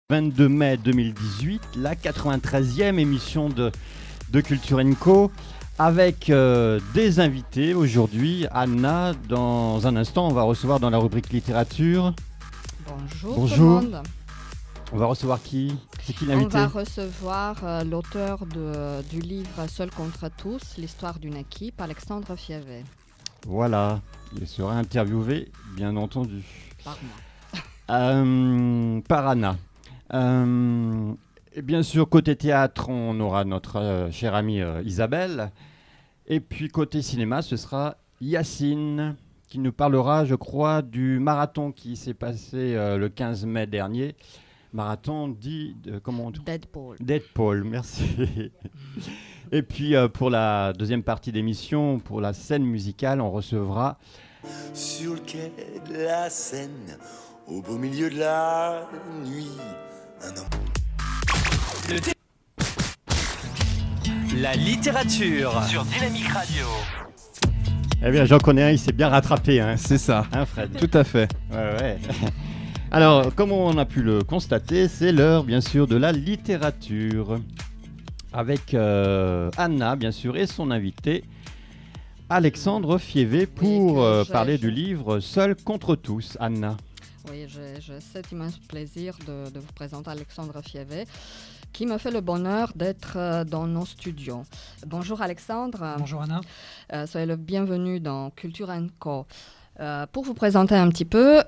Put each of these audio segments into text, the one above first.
22 mai 2018, la 93e émission de Culture & Co. Avec des invités aujourd'hui. Anna, dans un instant, on va recevoir dans la rubrique littérature. Bonjour. Bonjour. Tout le monde. On va recevoir qui? C'est qui l'invité? On va recevoir l'auteur du livre Seul contre tous, l'histoire d'une équipe, Alexandre Fievet. Voilà, il sera interviewé, bien entendu. Par moi. Par Anna. Et bien sûr, côté théâtre, on aura notre chère amie Isabelle. Et puis côté cinéma, ce sera Yacine qui nous parlera, je crois, du marathon qui s'est passé le 15 mai dernier. Marathon dit... comment on dit ? Deadpool, merci. Et puis pour la deuxième partie d'émission, pour la scène musicale, on recevra... Sur le quai de la Seine, au beau milieu de la nuit, un homme... La littérature sur Dynamique Radio. Eh bien, j'en connais un, il s'est bien rattrapé. Hein. C'est ça. Hein, Fred ? Tout à fait. Ouais. Alors, comme on a pu le constater, c'est l'heure, bien sûr, de la littérature. Avec Anna, bien sûr, et son invité, Alexandre Fievet, pour parler du livre Seul contre tous. Anna. Oui, j'ai cet immense plaisir de vous présenter Alexandre Fievet, qui me fait le bonheur d'être dans nos studios. Bonjour Alexandre. Bonjour Anna. Soyez le bienvenu dans Culture & Co. Pour vous présenter un petit peu,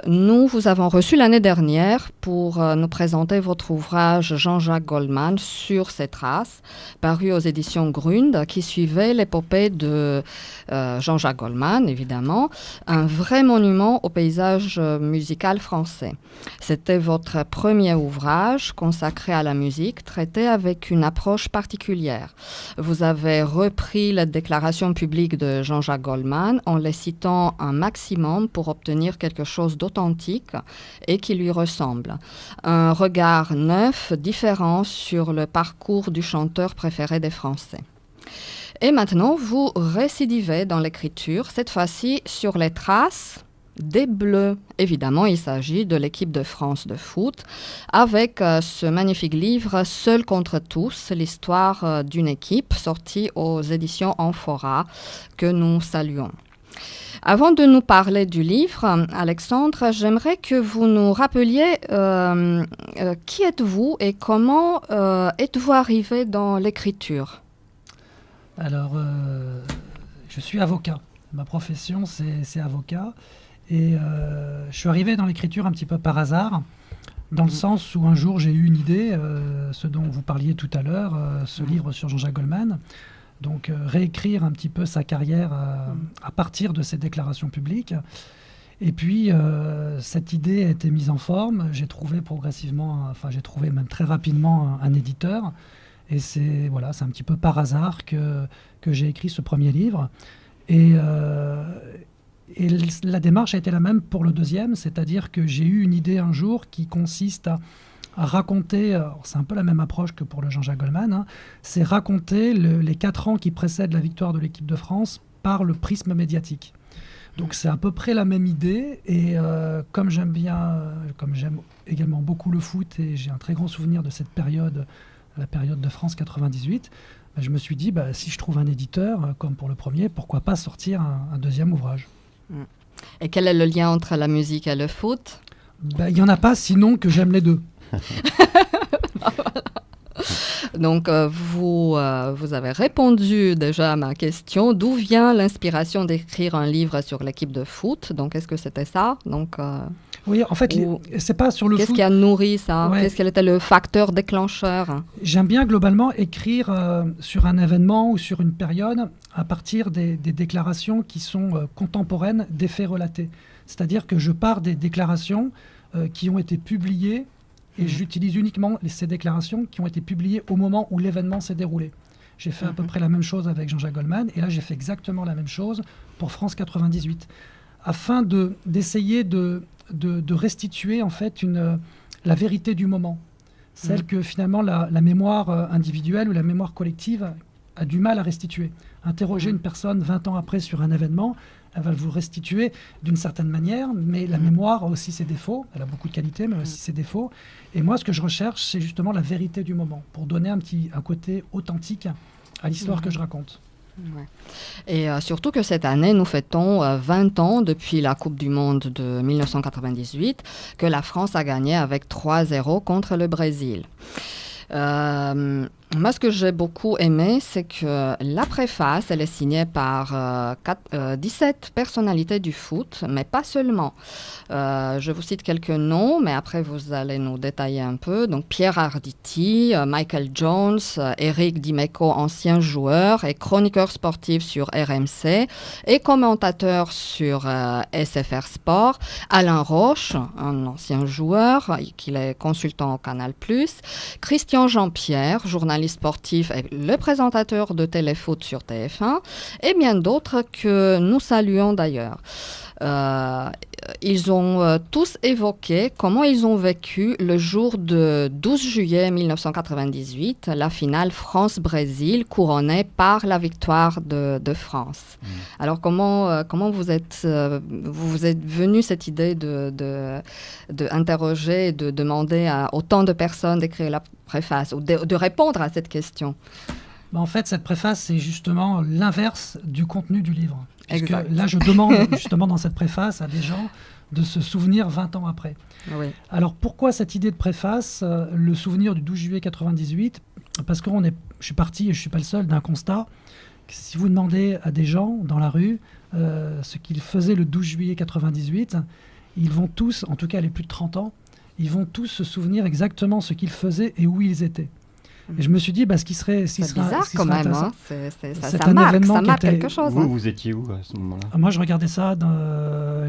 nous vous avons reçu l'année dernière pour nous présenter votre ouvrage Jean-Jacques Goldman Sur ses traces, paru aux éditions Grund, qui suivait l'épopée de Jean-Jacques Goldman, évidemment, un vrai monument au paysage musical français. C'était votre premier ouvrage consacré à la musique, traité avec une approche particulière. Vous avez repris la déclaration publique de Jean-Jacques Goldman en les citant un maximum pour obtenir quelque chose d'authentique et qui lui ressemble. Un regard neuf, différent sur le parcours du chanteur préféré des Français. Et maintenant, vous récidivez dans l'écriture, cette fois-ci sur les traces des Bleus. Évidemment, il s'agit de l'équipe de France de foot, avec ce magnifique livre Seul contre tous, l'histoire d'une équipe, sorti aux éditions Amphora, que nous saluons. Avant de nous parler du livre, Alexandre, j'aimerais que vous nous rappeliez qui êtes-vous et comment êtes-vous arrivé dans l'écriture ? Alors, je suis avocat. Ma profession, c'est avocat. Et je suis arrivé dans l'écriture un petit peu par hasard, dans le sens où un jour j'ai eu une idée, ce dont vous parliez tout à l'heure, ce livre sur Jean-Jacques Goldman. Donc réécrire un petit peu sa carrière à partir de ses déclarations publiques. Et puis cette idée a été mise en forme. J'ai trouvé j'ai trouvé même très rapidement un éditeur. Et c'est un petit peu par hasard que j'ai écrit ce premier livre. Et la démarche a été la même pour le deuxième, c'est-à-dire que j'ai eu une idée un jour qui consiste à raconter, c'est un peu la même approche que pour le Jean-Jacques Goldman, hein, c'est raconter les 4 ans qui précèdent la victoire de l'équipe de France par le prisme médiatique. Donc c'est à peu près la même idée, et comme j'aime également beaucoup le foot, et j'ai un très grand souvenir de cette période, la période de France 98, je me suis dit, si je trouve un éditeur, comme pour le premier, pourquoi pas sortir un deuxième ouvrage. Et quel est le lien entre la musique et le foot ? Il n'y en a pas, sinon que j'aime les deux. Donc, vous avez répondu déjà à ma question. D'où vient l'inspiration d'écrire un livre sur l'équipe de foot ? Donc, est-ce que c'était ça ? Donc, oui, en fait, c'est pas sur le foot. Qu'est-ce qui a nourri ça ? Ouais. Quel était le facteur déclencheur ? J'aime bien globalement écrire sur un événement ou sur une période à partir des déclarations qui sont contemporaines des faits relatés. C'est-à-dire que je pars des déclarations qui ont été publiées et j'utilise uniquement ces déclarations qui ont été publiées au moment où l'événement s'est déroulé. J'ai fait à peu près la même chose avec Jean-Jacques Goldman, et là j'ai fait exactement la même chose pour France 98, afin d'essayer de restituer en fait la vérité du moment, celle que finalement la mémoire individuelle ou la mémoire collective a du mal à restituer. Interroger une personne 20 ans après sur un événement, elle va vous restituer d'une certaine manière, mais la mémoire a aussi ses défauts. Elle a beaucoup de qualités, mais aussi ses défauts. Et moi, ce que je recherche, c'est justement la vérité du moment, pour donner un côté authentique à l'histoire que je raconte. Ouais. Et surtout que cette année, nous fêtons 20 ans depuis la Coupe du Monde de 1998, que la France a gagné avec 3-0 contre le Brésil. Moi, ce que j'ai beaucoup aimé, c'est que la préface, elle est signée par 17 personnalités du foot, mais pas seulement. Je vous cite quelques noms, mais après, vous allez nous détailler un peu. Donc, Pierre Arditi, Michael Jones, Eric Dimeco, ancien joueur et chroniqueur sportif sur RMC et commentateur sur SFR Sport. Alain Roche, un ancien joueur, qui est consultant au Canal+. Christian Jean-Pierre, journaliste sportif et le présentateur de Téléfoot sur TF1, et bien d'autres que nous saluons d'ailleurs. Ils ont tous évoqué comment ils ont vécu le jour de 12 juillet 1998, la finale France-Brésil couronnée par la victoire de France. Alors comment vous êtes venu cette idée de interroger, de demander à autant de personnes d'écrire la préface ou de répondre à cette question? En fait, cette préface, c'est justement l'inverse du contenu du livre. Exact. Là, je demande justement dans cette préface à des gens de se souvenir 20 ans après. Oui. Alors, pourquoi cette idée de préface, le souvenir du 12 juillet 98 ? Parce que je suis parti, et je ne suis pas le seul, d'un constat que si vous demandez à des gens dans la rue ce qu'ils faisaient le 12 juillet 98, ils vont tous, en tout cas les plus de 30 ans, ils vont tous se souvenir exactement ce qu'ils faisaient et où ils étaient. Et je me suis dit, ce qui serait... C'est bizarre quand même, hein. Ça marque quelque chose. Vous étiez où à ce moment-là ? Moi, je regardais ça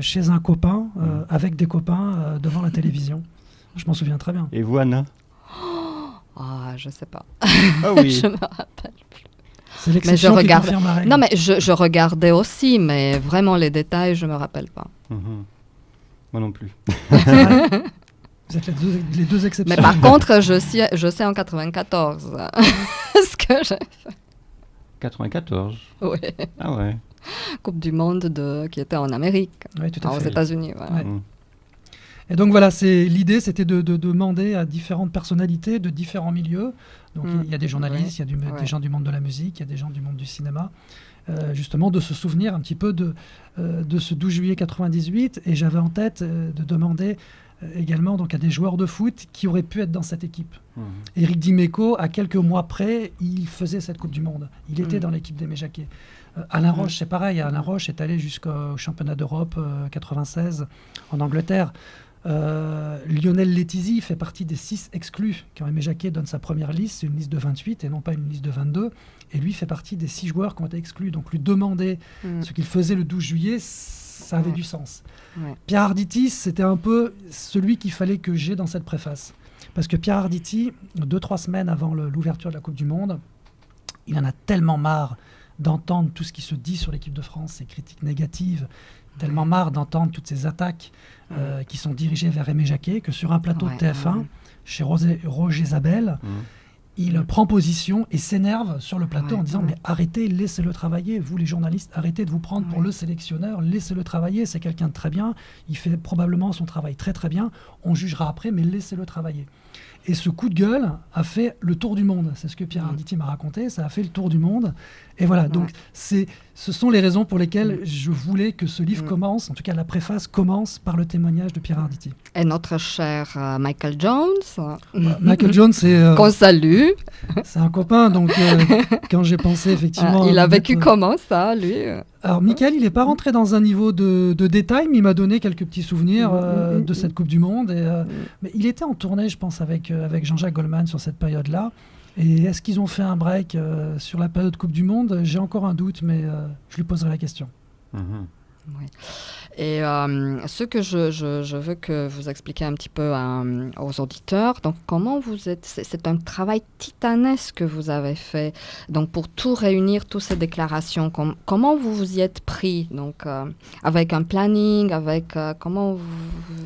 chez un copain, avec des copains, devant la télévision. Je m'en souviens très bien. Et vous, Anna ? Je sais pas. Ah oui. Je me rappelle plus. C'est l'exception qui confirme la règle. Non, mais je regardais aussi, mais vraiment les détails, je me rappelle pas. Moi non plus. Vous êtes les deux exceptions. Mais par contre, je sais en 94 ce que j'ai fait. 94 ? Oui. Ah ouais. Coupe du Monde qui était en Amérique, Oui, tout à aux fait. États-Unis. Voilà. Ouais. Et donc voilà, l'idée, c'était de demander à différentes personnalités de différents milieux. Donc il y a des journalistes, il y a des gens du monde de la musique, il y a des gens du monde du cinéma, justement de se souvenir un petit peu de ce 12 juillet 98. Et j'avais en tête de demander également donc, à des joueurs de foot qui auraient pu être dans cette équipe. Eric Dimeco, à quelques mois près, il faisait cette Coupe du Monde. Il était dans l'équipe d'Aimé Jacquet. Alain Roche, c'est pareil. Alain Roche est allé jusqu'au championnat d'Europe 96 en Angleterre. Lionel Letizy fait partie des 6 exclus quand Aimé Jacquet donne sa première liste. C'est une liste de 28 et non pas une liste de 22. Et lui fait partie des 6 joueurs qui ont été exclus. Donc lui demander ce qu'il faisait le 12 juillet, ça avait du sens. Pierre Arditi, c'était un peu celui qu'il fallait que j'ai dans cette préface. Parce que Pierre Arditi, 2-3 semaines avant l'ouverture de la Coupe du Monde, il en a tellement marre d'entendre tout ce qui se dit sur l'équipe de France, ces critiques négatives, tellement marre d'entendre toutes ces attaques qui sont dirigées vers Aimé Jacquet, que sur un plateau de TF1, chez Roger Zabel, il prend position et s'énerve sur le plateau en disant « Mais arrêtez, laissez-le travailler, vous les journalistes, arrêtez de vous prendre pour le sélectionneur, laissez-le travailler, c'est quelqu'un de très bien, il fait probablement son travail très très bien, on jugera après, mais laissez-le travailler ». Et ce coup de gueule a fait le tour du monde. C'est ce que Pierre Arditi m'a raconté. Ça a fait le tour du monde. Et voilà, donc ce sont les raisons pour lesquelles je voulais que ce livre commence, en tout cas la préface commence par le témoignage de Pierre Arditi. Et notre cher Michael Jones. Michael Jones, c'est... qu'on salue. C'est un copain, donc quand j'ai pensé effectivement... il a vécu comment ça, lui? Alors, Michael, il n'est pas rentré dans un niveau de détail, mais il m'a donné quelques petits souvenirs de cette Coupe du Monde. Mais il était en tournée, je pense, avec Jean-Jacques Goldman sur cette période-là. Et est-ce qu'ils ont fait un break sur la période Coupe du Monde? J'ai encore un doute, mais je lui poserai la question. Oui. Et ce que je veux que vous expliquiez un petit peu aux auditeurs, donc comment vous êtes, c'est un travail titanesque que vous avez fait, donc pour tout réunir, toutes ces déclarations, comment vous vous y êtes pris, donc avec un planning, comment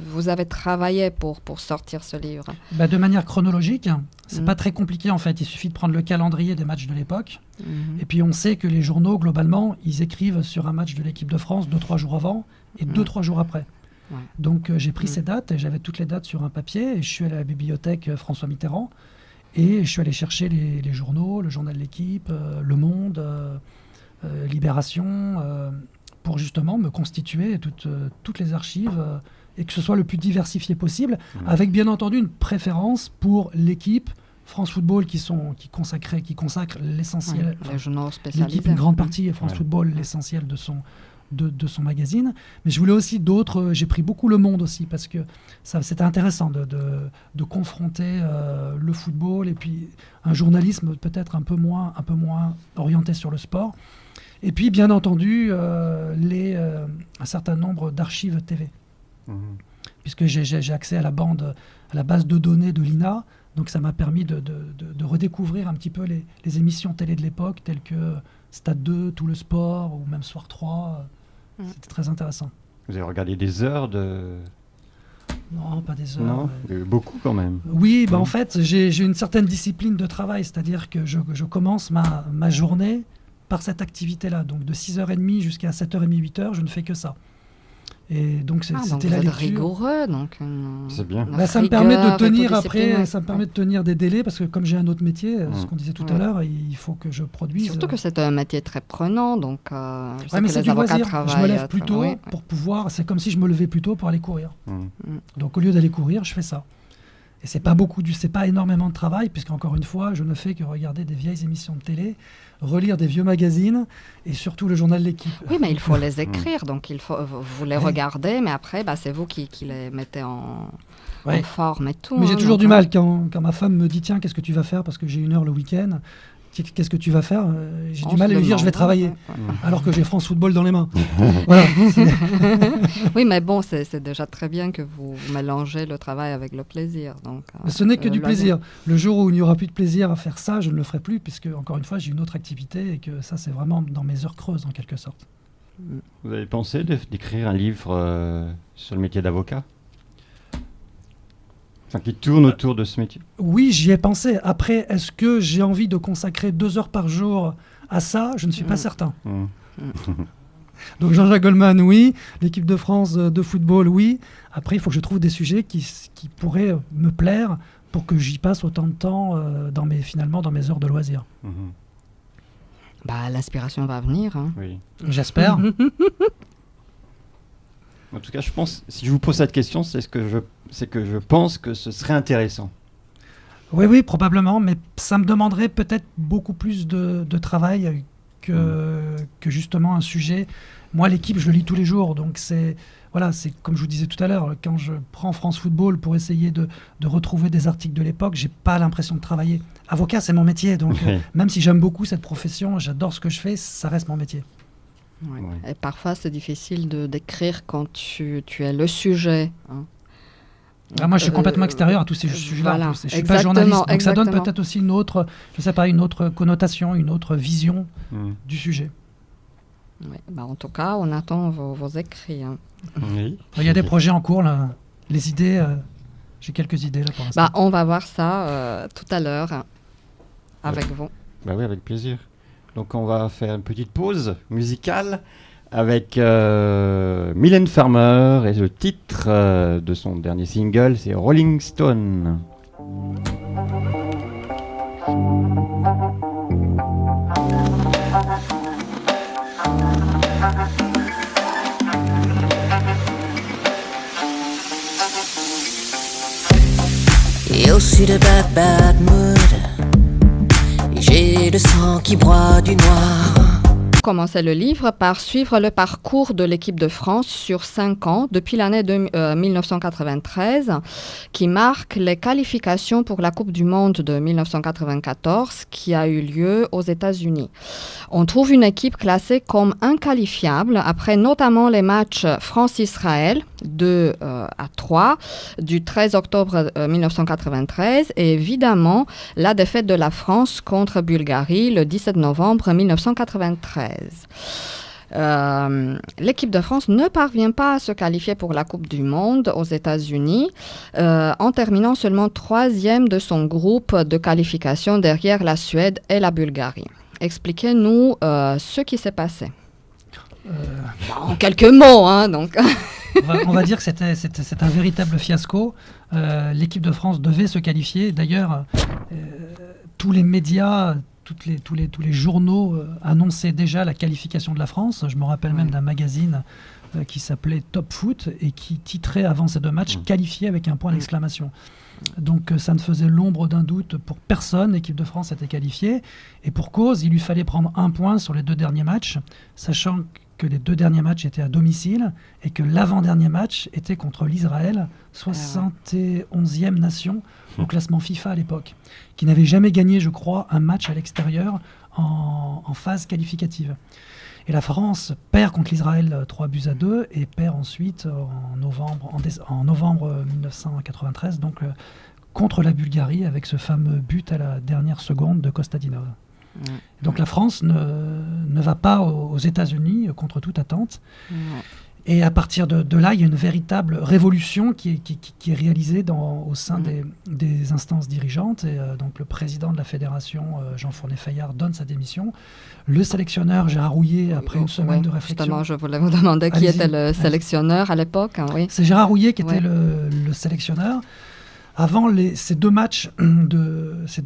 vous avez travaillé pour sortir ce livre? De manière chronologique, C'est pas très compliqué en fait, il suffit de prendre le calendrier des matchs de l'époque. Mhm. Et puis on sait que les journaux, globalement, ils écrivent sur un match de l'équipe de France 2-3 jours avant et 2-3 jours après. Ouais. Donc j'ai pris ces dates et j'avais toutes les dates sur un papier et je suis allé à la bibliothèque François Mitterrand et je suis allé chercher les journaux, le journal de l'équipe, Le Monde, Libération, pour justement me constituer toutes les archives et que ce soit le plus diversifié possible, avec bien entendu une préférence pour l'équipe, France Football qui consacre l'essentiel, Les journaux spécialisés. l'équipe, une grande partie, et France Football, l'essentiel de son magazine. Mais je voulais aussi d'autres, j'ai pris beaucoup Le Monde aussi, parce que c'était intéressant de confronter le football et puis un journalisme peut-être un peu moins orienté sur le sport. Et puis, bien entendu, un certain nombre d'archives TV. Puisque j'ai accès à la base de données de l'INA, donc ça m'a permis de redécouvrir un petit peu les émissions télé de l'époque, telles que Stade 2, Tout le Sport, ou même Soir 3. C'était très intéressant. Vous avez regardé des heures de... Non, pas des heures. Non, beaucoup quand même. Oui, en fait, j'ai une certaine discipline de travail, c'est-à-dire que je commence ma journée par cette activité-là. Donc de 6h30 jusqu'à 7h30, 8h, je ne fais que ça. Et donc c'était la lecture. Rigoureux, donc. C'est bien. Ça me permet de tenir après, ça me permet de tenir des délais parce que comme j'ai un autre métier, ce qu'on disait tout à l'heure, il faut que je produise. Surtout que c'est un métier très prenant, donc. Mais c'est du loisir. Je me lève plus tôt pour pouvoir. C'est comme si je me levais plus tôt pour aller courir. Donc au lieu d'aller courir, je fais ça. Et c'est pas énormément de travail, puisqu'encore une fois, je ne fais que regarder des vieilles émissions de télé, relire des vieux magazines, et surtout le journal de l'équipe. Oui, mais il faut les écrire, donc vous les regardez, mais après, c'est vous qui les mettez en forme et tout. Mais j'ai toujours du mal quand ma femme me dit, tiens, qu'est-ce que tu vas faire, parce que j'ai 1 heure le week-end. Qu'est-ce que tu vas faire? J'ai du mal à lui dire je vais travailler, alors que j'ai France Football dans les mains. Voilà. Oui, mais bon, c'est déjà très bien que vous mélangez le travail avec le plaisir. Donc, ce n'est que du plaisir. Le jour où il n'y aura plus de plaisir à faire ça, je ne le ferai plus, puisque, encore une fois, j'ai une autre activité et que ça, c'est vraiment dans mes heures creuses, en quelque sorte. Vous avez pensé d'écrire un livre sur le métier d'avocat ? Qui tourne autour de ce métier. Oui, j'y ai pensé. Après, est-ce que j'ai envie de consacrer 2 heures par jour à ça? Je ne suis pas certain. Donc Jean-Jacques Goldman, oui. L'équipe de France de football, oui. Après, il faut que je trouve des sujets qui pourraient me plaire pour que j'y passe autant de temps dans mes heures de loisirs. L'inspiration va venir. Hein. Oui. J'espère. En tout cas, je pense, si je vous pose cette question, c'est que je pense que ce serait intéressant. Oui, probablement, mais ça me demanderait peut-être beaucoup plus de travail que justement un sujet. Moi, l'équipe, je le lis tous les jours, donc c'est comme je vous disais tout à l'heure, quand je prends France Football pour essayer de retrouver des articles de l'époque, j'ai pas l'impression de travailler. Avocat, c'est mon métier, donc même si j'aime beaucoup cette profession, j'adore ce que je fais, ça reste mon métier. Ouais. Et parfois, c'est difficile d'écrire quand tu es le sujet. Hein. Moi, je suis complètement extérieur à tous ces sujets-là. Voilà, je ne suis pas journaliste, donc ça donne peut-être aussi une autre connotation, une autre vision du sujet. Ouais. En tout cas, on attend vos écrits. Hein. Oui. Il y a des projets en cours, là. Les idées, j'ai quelques idées là pour l'instant. On va voir ça tout à l'heure avec vous. Oui, avec plaisir. Donc on va faire une petite pause musicale avec Mylène Farmer et le titre de son dernier single, c'est Rolling Stone. Et aussi de bad mood. J'ai le sang qui broie du noir. Commencer le livre par suivre le parcours de l'équipe de France sur 5 ans, depuis l'année 1993, qui marque les qualifications pour la Coupe du Monde de 1994, qui a eu lieu aux États-Unis. On trouve une équipe classée comme inqualifiable, après notamment les matchs France-Israël, 2-3, du 13 octobre 1993, et évidemment la défaite de la France contre Bulgarie le 17 novembre 1993. L'équipe de France ne parvient pas à se qualifier pour la Coupe du Monde aux États-Unis en terminant seulement 3e de son groupe de qualification derrière la Suède et la Bulgarie. Expliquez-nous ce qui s'est passé. En quelques mots, hein, donc. On va dire que c'est un véritable fiasco. L'équipe de France devait se qualifier. D'ailleurs, tous les médias, tous les journaux annonçaient déjà la qualification de la France. Je me rappelle même d'un magazine qui s'appelait Top Foot et qui titrait avant ces 2 matchs qualifié avec un point d'exclamation. Donc ça ne faisait l'ombre d'un doute pour personne. L'équipe de France était qualifiée et pour cause, il lui fallait prendre 1 point sur les 2 derniers matchs, sachant que les 2 derniers matchs étaient à domicile et que l'avant-dernier match était contre l'Israël, 71e nation au classement FIFA à l'époque, qui n'avait jamais gagné, je crois, un match à l'extérieur en phase qualificative. Et la France perd contre l'Israël 3-2 et perd ensuite en novembre 1993, donc contre la Bulgarie avec ce fameux but à la dernière seconde de Kostadinov. Donc la France ne va pas aux États-Unis contre toute attente. Et à partir de là, il y a une véritable révolution qui est réalisée au sein des instances dirigeantes. Et donc le président de la fédération, Jean Fournier-Fayard, donne sa démission. Le sélectionneur, Gérard Rouillet, après une semaine de réflexion... Justement, je voulais vous demander qui était le sélectionneur à l'époque. Hein, oui. C'est Gérard Rouillet qui était le sélectionneur. Avant ces 2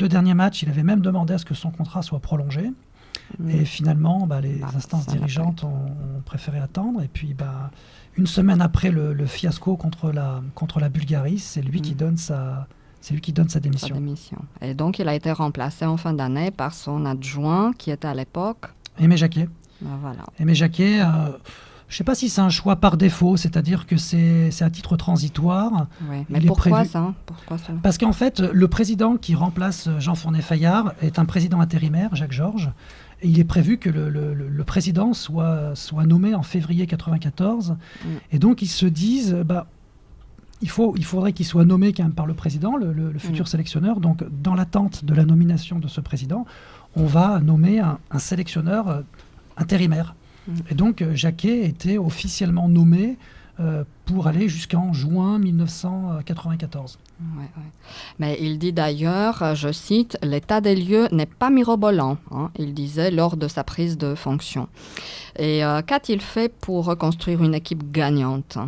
derniers matchs, il avait même demandé à ce que son contrat soit prolongé. Et finalement, les instances dirigeantes ont préféré attendre. Et puis, une semaine après le fiasco contre la Bulgarie, c'est lui qui donne sa démission. Et donc, il a été remplacé en fin d'année par son adjoint, qui était à l'époque Aimé Jacquet. Voilà. Aimé Jacquet, je ne sais pas si c'est un choix par défaut, c'est-à-dire que c'est à titre transitoire. Oui. Mais pourquoi ça ? Parce qu'en fait, le président qui remplace Jean Fournier-Fayard est un président intérimaire, Jacques Georges. Et il est prévu que le président soit nommé en février 1994. Et donc, ils se disent, il faudrait qu'il soit nommé quand même par le président, le futur sélectionneur. Donc, dans l'attente de la nomination de ce président, on va nommer un sélectionneur intérimaire. Et donc, Jacquet était officiellement nommé pour aller jusqu'en juin 1994. Mais il dit d'ailleurs, je cite, « L'état des lieux n'est pas mirobolant », il disait lors de sa prise de fonction. Et qu'a-t-il fait pour reconstruire une équipe gagnante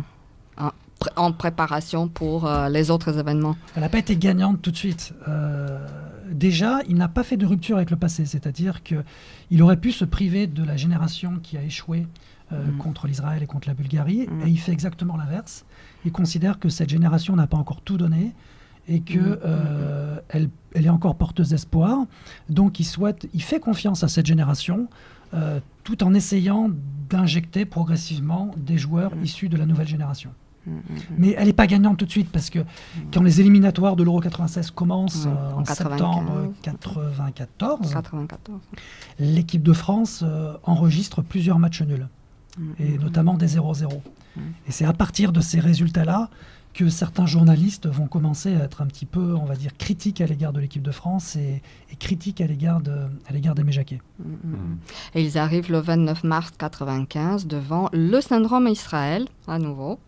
en préparation pour les autres événements ? Elle n'a pas été gagnante tout de suite. Déjà, il n'a pas fait de rupture avec le passé, c'est-à-dire qu'il aurait pu se priver de la génération qui a échoué contre l'Israël et contre la Bulgarie, et il fait exactement l'inverse. Il considère que cette génération n'a pas encore tout donné et qu'elle elle est encore porteuse d'espoir. Donc il fait confiance à cette génération tout en essayant d'injecter progressivement des joueurs issus de la nouvelle génération. Mais elle n'est pas gagnante tout de suite parce que quand les éliminatoires de l'Euro 96 commencent en septembre 94, l'équipe de France enregistre plusieurs matchs nuls, et notamment des 0-0. Et c'est à partir de ces résultats-là que certains journalistes vont commencer à être un petit peu, on va dire, critiques à l'égard de l'équipe de France et critiques à l'égard d'Aimé Jacquet. Et ils arrivent le 29 mars 1995 devant le syndrome Israël, à nouveau.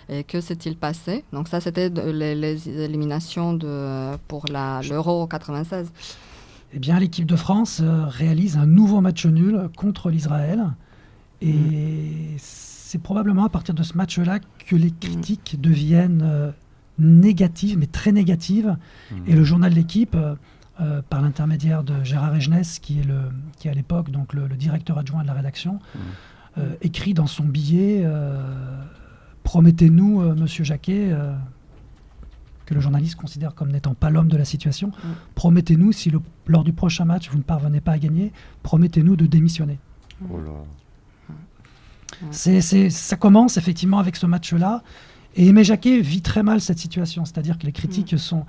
Et que s'est-il passé ? Donc ça, c'était les éliminations pour l'Euro 96. Eh bien, l'équipe de France réalise un nouveau match nul contre l'Israël. Et c'est probablement à partir de ce match-là que les critiques deviennent négatives, mais très négatives. Et le journal de l'équipe, par l'intermédiaire de Gérard Egenès, qui est à l'époque donc le directeur adjoint de la rédaction, écrit dans son billet « Promettez-nous, monsieur Jacquet, que le journaliste considère comme n'étant pas l'homme de la situation, promettez-nous, si lors du prochain match, vous ne parvenez pas à gagner, promettez-nous de démissionner. » Oh là. Ça commence effectivement avec ce match-là. Et Aimé Jacquet vit très mal cette situation, c'est-à-dire que les critiques sont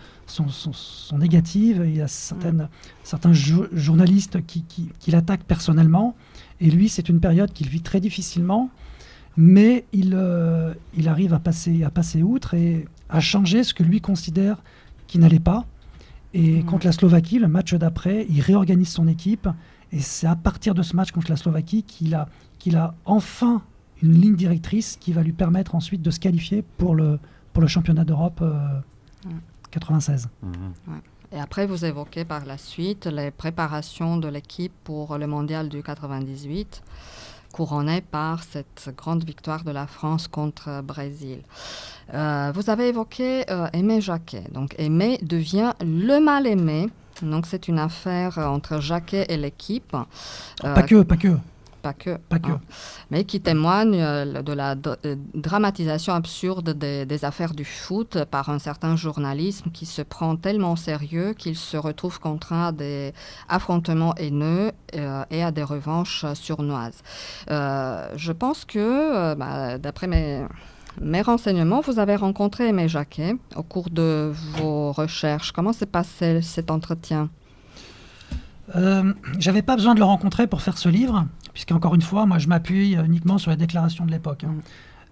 négatives. Il y a certains journalistes qui l'attaquent personnellement. Et lui, c'est une période qu'il vit très difficilement. Mais il arrive à passer outre et à changer ce que lui considère qui n'allait pas. Et contre la Slovaquie, le match d'après, il réorganise son équipe Et c'est à partir de ce match contre la Slovaquie qu'il a enfin une ligne directrice qui va lui permettre ensuite de se qualifier pour le championnat d'Europe 96. Et après, vous évoquez par la suite les préparations de l'équipe pour le mondial du 98, couronné par cette grande victoire de la France contre le Brésil. Vous avez évoqué Aimé Jacquet. Donc Aimé devient le mal-aimé. Donc c'est une affaire entre Jacquet et l'équipe. Pas que. Mais qui témoigne de la dramatisation absurde des affaires du foot par un certain journalisme qui se prend tellement au sérieux qu'il se retrouve contraint à des affrontements haineux et à des revanches sournoises. Je pense que, d'après mes renseignements, vous avez rencontré Aimé Jacquet au cours de vos recherches. Comment s'est passé cet entretien ? J'avais pas besoin de le rencontrer pour faire ce livre, puisqu'encore une fois, moi je m'appuie uniquement sur les déclarations de l'époque.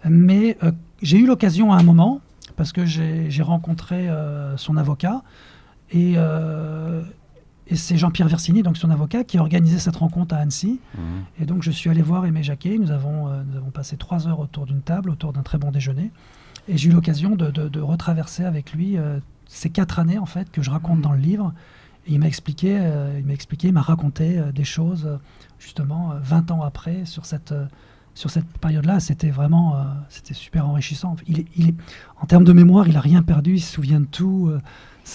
Mais j'ai eu l'occasion à un moment, parce que j'ai rencontré son avocat, et c'est Jean-Pierre Versini, donc son avocat, qui a organisé cette rencontre à Annecy. Et donc je suis allé voir Aimé Jacquet, nous avons passé 3 heures autour d'une table, autour d'un très bon déjeuner, et j'ai eu l'occasion de retraverser avec lui ces 4 années en fait que je raconte dans le livre. Et il m'a expliqué, il m'a raconté des choses, justement, 20 ans après, sur cette période-là. C'était vraiment c'était super enrichissant. En termes de mémoire, il n'a rien perdu, il se souvient de tout.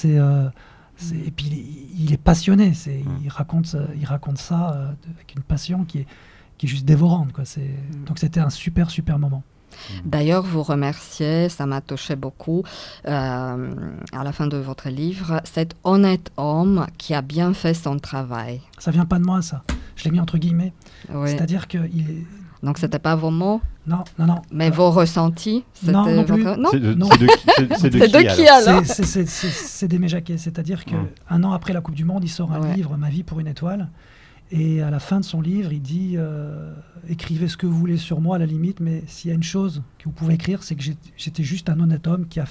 Et puis, il est passionné. Il raconte ça avec une passion qui est juste dévorante, quoi. Donc, c'était un super, super moment. D'ailleurs, vous remerciez, ça m'a touché beaucoup, à la fin de votre livre, cet honnête homme qui a bien fait son travail. Ça vient pas de moi, ça. Je l'ai mis entre guillemets. Oui. C'est-à-dire que Donc, c'était pas vos mots? Non. Mais vos ressentis? Non plus. Non. C'est de qui alors? C'est d'Aimé Jacquet. C'est-à-dire qu'un an après la Coupe du Monde, il sort un livre, Ma vie pour une étoile. Et à la fin de son livre, il dit écrivez ce que vous voulez sur moi à la limite, mais s'il y a une chose que vous pouvez écrire, c'est que j'étais juste un honnête homme qui a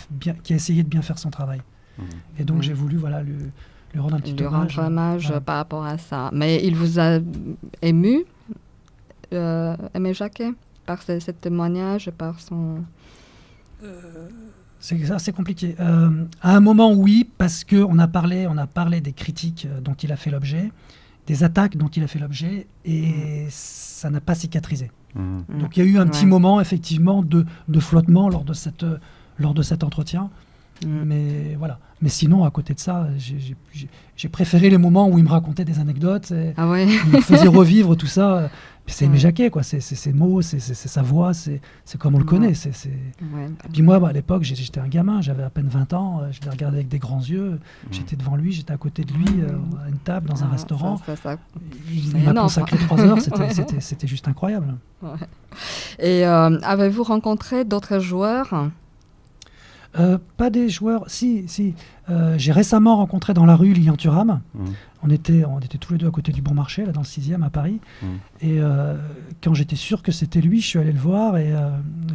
essayé de bien faire son travail. Et donc j'ai voulu lui rendre un petit hommage par rapport à ça. Mais il vous a ému, Aimé Jacquet, par ce témoignage, par son... C'est compliqué. À un moment, oui, parce qu'on a parlé des critiques dont il a fait l'objet, des attaques dont il a fait l'objet, et ça n'a pas cicatrisé. Donc il y a eu un petit moment, effectivement, de flottement lors de cet entretien. Mais voilà. Mais sinon, à côté de ça, j'ai préféré les moments où il me racontait des anecdotes, il me faisait revivre tout ça. C'est Aimé Jacquet, quoi. C'est ses mots, c'est sa voix, c'est comme on le connaît. Et puis moi, à l'époque, j'étais un gamin, j'avais à peine 20 ans, je le regardais avec des grands yeux, j'étais devant lui, j'étais à côté de lui, à une table, dans un restaurant. Il m'a consacré 3 heures, c'était juste incroyable. Et avez-vous rencontré d'autres joueurs ? Pas des joueurs. Si. J'ai récemment rencontré dans la rue Lilian Thuram. On était tous les deux à côté du Bon Marché, là dans le 6e à Paris. Et quand j'étais sûr que c'était lui, je suis allé le voir et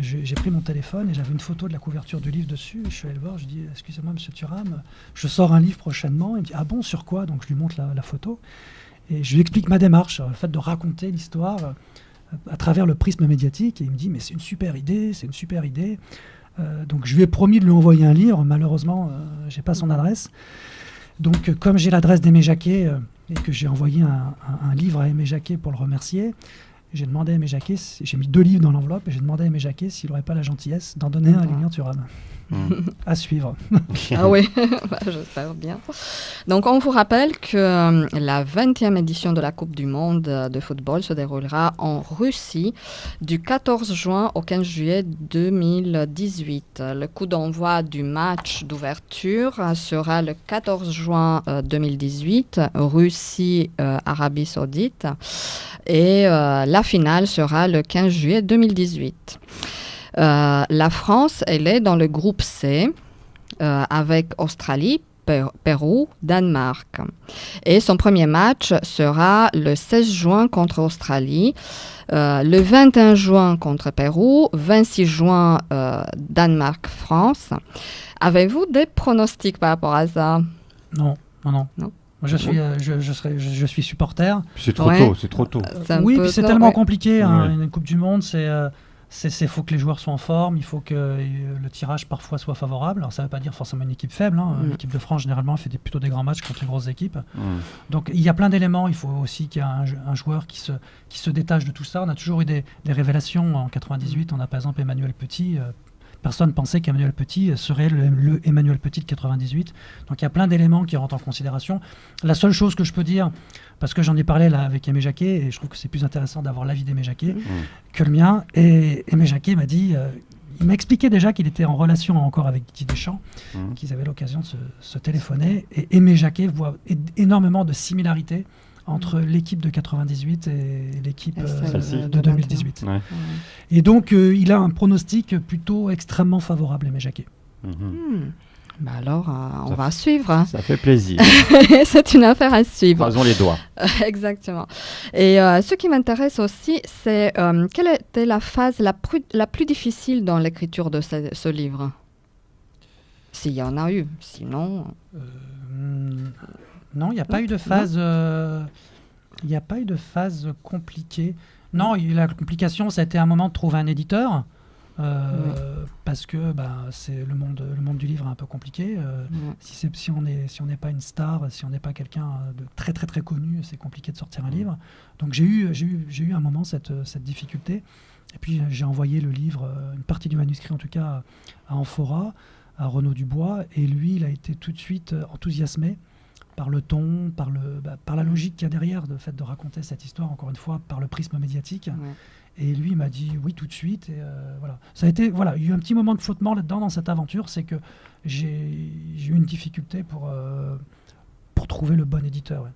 j'ai pris mon téléphone et j'avais une photo de la couverture du livre dessus. Je suis allé le voir, je dis excusez-moi monsieur Thuram, je sors un livre prochainement. Il me dit ah bon, sur quoi? Donc je lui montre la photo et je lui explique ma démarche, le fait de raconter l'histoire à travers le prisme médiatique. Et il me dit mais c'est une super idée. Donc je lui ai promis de lui envoyer un livre. Malheureusement, j'ai pas son adresse. Donc comme j'ai l'adresse d'Aimé Jacquet et que j'ai envoyé un livre à Aimé Jacquet pour le remercier, j'ai demandé à Aimé Jacquet, j'ai mis 2 livres dans l'enveloppe et j'ai demandé à Aimé Jacquet s'il n'aurait pas la gentillesse d'en donner un à Lilian Thuram. À suivre. Ah oui, j'espère bien. Donc on vous rappelle que la 20e édition de la Coupe du Monde de football se déroulera en Russie du 14 juin au 15 juillet 2018. Le coup d'envoi du match d'ouverture sera le 14 juin 2018, Russie-Arabie Saoudite, et la finale sera le 15 juillet 2018. La France, elle est dans le groupe C avec Australie, Pérou, Danemark. Et son premier match sera le 16 juin contre Australie, le 21 juin contre Pérou, 26 juin Danemark-France. Avez-vous des pronostics par rapport à ça? Non. Je suis supporter. C'est trop Ouais. tôt, c'est trop tôt. Oui, puis c'est tellement compliqué. Ouais. Une Coupe du Monde, c'est faut que les joueurs soient en forme, il faut que le tirage parfois soit favorable. Alors ça ne veut pas dire forcément une équipe faible. L'équipe de France généralement fait plutôt des grands matchs contre les grosses équipes. Donc il y a plein d'éléments. Il faut aussi qu'il y ait un joueur qui se détache de tout ça. On a toujours eu des révélations. En 98, on a par exemple Emmanuel Petit. Personne ne pensait qu'Emmanuel Petit serait le Emmanuel Petit de 98. Donc il y a plein d'éléments qui rentrent en considération. La seule chose que je peux dire, parce que j'en ai parlé là avec Aimé Jacquet, et je trouve que c'est plus intéressant d'avoir l'avis d'Aimé Jacquet que le mien, et Aimé Jacquet m'a dit, il m'a expliqué déjà qu'il était en relation encore avec Didier Deschamps, qu'ils avaient l'occasion de se téléphoner, et Aimé Jacquet voit énormément de similarités entre l'équipe de 98 et l'équipe de 2018. Ouais. Et donc, il a un pronostic plutôt extrêmement favorable, Aimé Jacquet. Bah alors, on va suivre. Hein. Ça fait plaisir. C'est une affaire à suivre. Croisons les doigts. Exactement. Et ce qui m'intéresse aussi, c'est quelle était la phase la plus difficile dans l'écriture de ce livre? S'il y en a eu. Sinon... Non, il n'y a pas eu de phase. Il n'y a pas eu de phase compliquée. Non, la complication, ça a été un moment de trouver un éditeur. Parce que c'est le monde du livre est un peu compliqué. Si on n'est pas une star, si on n'est pas quelqu'un de très très très connu, c'est compliqué de sortir un livre. Donc j'ai eu un moment cette difficulté. Et puis j'ai envoyé le livre, une partie du manuscrit en tout cas, à Amphora, à Renaud Dubois, et lui il a été tout de suite enthousiasmé par le ton, par la logique qu'il y a derrière, le fait de raconter cette histoire, encore une fois, par le prisme médiatique. Et lui, il m'a dit oui tout de suite. Et voilà. Ça a été, voilà, il y a eu un petit moment de flottement là-dedans, dans cette aventure, c'est que j'ai eu une difficulté pour trouver le bon éditeur.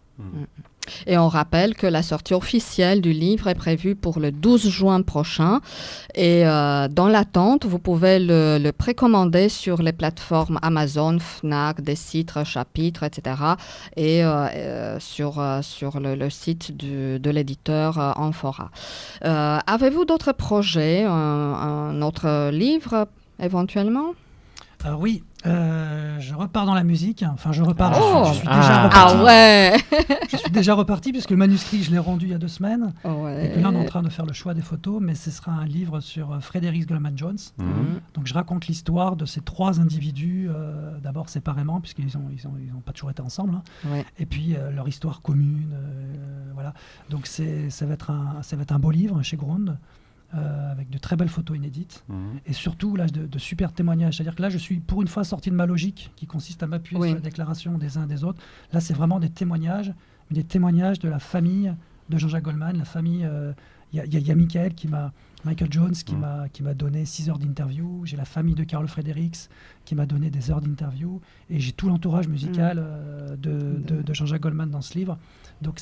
Et on rappelle que la sortie officielle du livre est prévue pour le 12 juin prochain. Et dans l'attente, vous pouvez le précommander sur les plateformes Amazon, Fnac, Décitre, Chapitre, etc. Et sur le site de l'éditeur Amphora. Avez-vous d'autres projets, un autre livre éventuellement? Oui, je repars dans la musique. Enfin, je repars. Je suis déjà reparti. Ah ouais. Je suis déjà reparti puisque le manuscrit, je l'ai rendu il y a 2 semaines. Ouais. Et que là, on est en train de faire le choix des photos, mais ce sera un livre sur Frédéric Goldman Jones. Donc, je raconte l'histoire de ces 3 individus, d'abord séparément, puisqu'ils ont pas toujours été ensemble. Et puis leur histoire commune, voilà. Donc, ça va être un beau livre chez Grund. Avec de très belles photos inédites et surtout là, de super témoignages. C'est-à-dire que là, je suis pour une fois sorti de ma logique qui consiste à m'appuyer sur les déclarations des uns et des autres. Là, c'est vraiment des témoignages, mais des témoignages de la famille de Jean-Jacques Goldman. La famille, il y a Michael Jones qui m'a donné 6 heures d'interview. J'ai la famille de Carl Fredericks qui m'a donné des heures d'interview. Et j'ai tout l'entourage musical de Jean-Jacques Goldman dans ce livre. Donc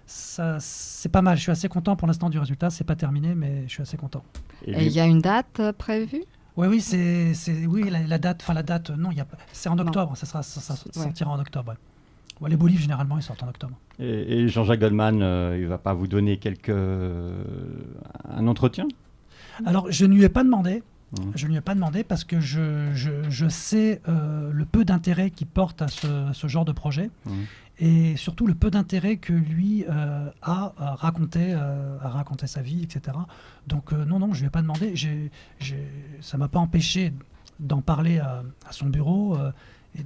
c'est pas mal. Je suis assez content pour l'instant du résultat. C'est pas terminé, mais je suis assez content. Et il y a une date prévue? Oui, la date. Non, c'est en octobre. Ça sortira en octobre. Ouais, les beaux livres généralement ils sortent en octobre. Et Jean-Jacques Goldman, il va pas vous donner un entretien? Alors je ne lui ai pas demandé. Je ne lui ai pas demandé parce que je sais le peu d'intérêt qu'il porte à ce genre de projet. Et surtout le peu d'intérêt que lui a à raconter sa vie, etc. Donc non, je ne lui ai pas demandé. Ça ne m'a pas empêché d'en parler à son bureau et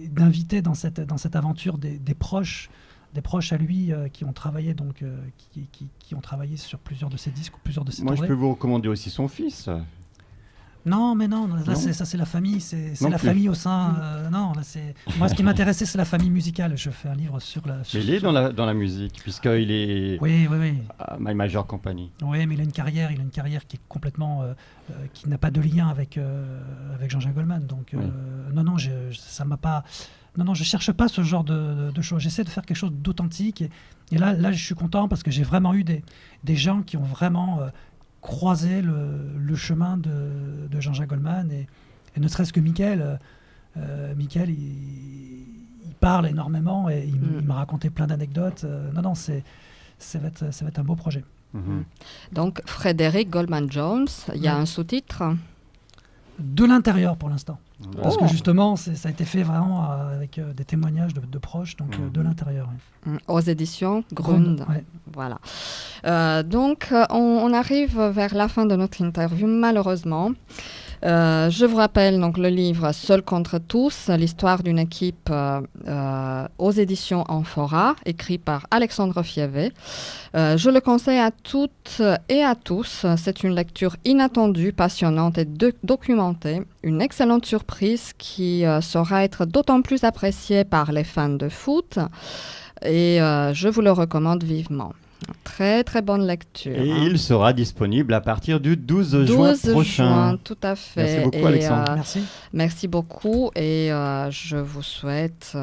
d'inviter dans cette aventure des proches à lui qui ont travaillé qui ont travaillé sur plusieurs de ses disques ou plusieurs de ses Moi, tournées. je peux vous recommander aussi son fils. Non, mais non, là, c'est la famille, c'est la famille au sein. Moi, ce qui m'intéressait, c'est la famille musicale. Je fais un livre sur la. Mais il est dans la musique, puisqu'il est. Oui. À My Major Company. Oui, mais il a une carrière qui est complètement, qui n'a pas de lien avec Jean-Jacques Goldman. Donc, non, ça m'a pas. Non, je cherche pas ce genre de choses. J'essaie de faire quelque chose d'authentique. Et là, je suis content parce que j'ai vraiment eu des gens qui ont vraiment croisé le chemin de Jean-Jacques Goldman et ne serait-ce que Mickaël. Mickaël, il parle énormément et il m'a raconté plein d'anecdotes. Non, ça va être un beau projet. Donc, Frédéric Goldman Jones, il y a un sous-titre? De l'intérieur pour l'instant. Parce que justement, ça a été fait vraiment avec des témoignages de proches, donc de l'intérieur. Oui. Aux éditions Grund. Ouais. Voilà. Donc, on arrive vers la fin de notre interview, malheureusement. Je vous rappelle donc le livre Seul contre tous, l'histoire d'une équipe aux éditions Amphora, écrit par Alexandre Fievé. Je le conseille à toutes et à tous. C'est une lecture inattendue, passionnante et documentée. Une excellente surprise qui saura être d'autant plus appréciée par les fans de foot. Et je vous le recommande vivement. Très très bonne lecture. Et il sera disponible à partir du 12 juin prochain. Tout à fait. Merci beaucoup, Alexandre. Merci. Merci beaucoup et je vous souhaite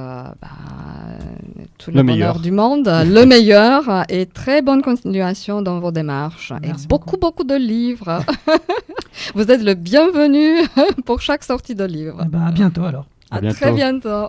tout Le le meilleur. bonheur du monde, le meilleur et très bonne continuation dans vos démarches. Merci et beaucoup de livres. Vous êtes le bienvenu pour chaque sortie de livre. À bientôt alors. À bientôt. Très bientôt.